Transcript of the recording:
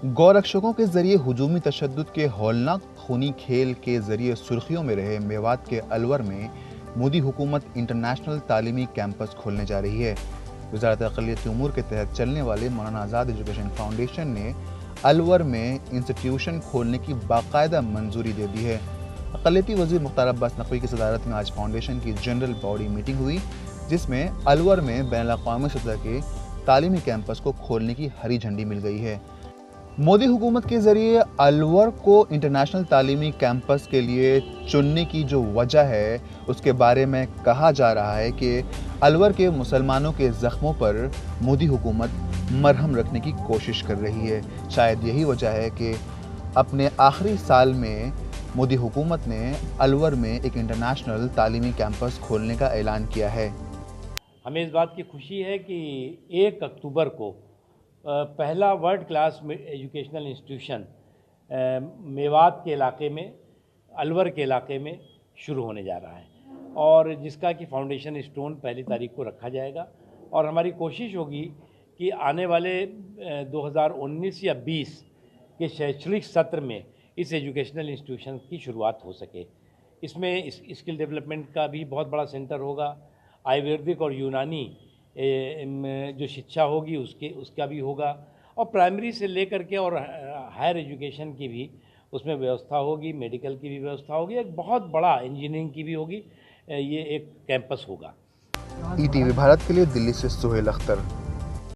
गौरक्षकों के जरिए हुजूमी तशद्दुद के हौलनाक खूनी खेल के जरिए सुर्खियों में रहे मेवात के अलवर में मोदी हुकूमत इंटरनेशनल तालीमी कैंपस खोलने जा रही है। वजारत अक़लियती उमूर के तहत चलने वाले मौलाना आज़ाद एजुकेशन फाउंडेशन ने अलवर में इंस्टीट्यूशन खोलने की बाकायदा मंजूरी दे दी है। अक़लियती वज़ीर मुख्तार अब्बास नकवी की सदारत में आज फाउंडेशन की जनरल बॉडी मीटिंग हुई, जिसमें अलवर में बैनुल-अक़वामी सतह के तालीमी कैंपस को खोलने की हरी झंडी मिल गई है। मोदी हुकूमत के जरिए अलवर को इंटरनेशनल तालीमी कैंपस के लिए चुनने की जो वजह है, उसके बारे में कहा जा रहा है कि अलवर के मुसलमानों के ज़ख्मों पर मोदी हुकूमत मरहम रखने की कोशिश कर रही है। शायद यही वजह है कि अपने आखिरी साल में मोदी हुकूमत ने अलवर में एक इंटरनेशनल तालीमी कैंपस खोलने का ऐलान किया है। हमें इस बात की खुशी है कि 1 अक्टूबर को पहला world class educational institution Mewat के इलाके में, अलवर के इलाके में शुरू होने जा रहा है और जिसका कि फाउंडेशन स्टोन पहली तारीख को रखा जाएगा। और हमारी कोशिश होगी कि आने वाले 2019 या 20 के शैक्षणिक सत्र में इस एजुकेशनल इंस्टीट्यूशन की शुरुआत हो सके। इसमें स्किल डेवलपमेंट का भी बहुत बड़ा सेंटर होगा, आयुर्वेदिक और यूनानी जो शिक्षा होगी उसका भी होगा, और प्राइमरी से लेकर के और हायर एजुकेशन की भी उसमें व्यवस्था होगी, मेडिकल की भी व्यवस्था होगी, एक बहुत बड़ा इंजीनियरिंग की भी होगी। ये एक कैंपस होगा। ईटीवी भारत के लिए दिल्ली से सुहेल अख्तर।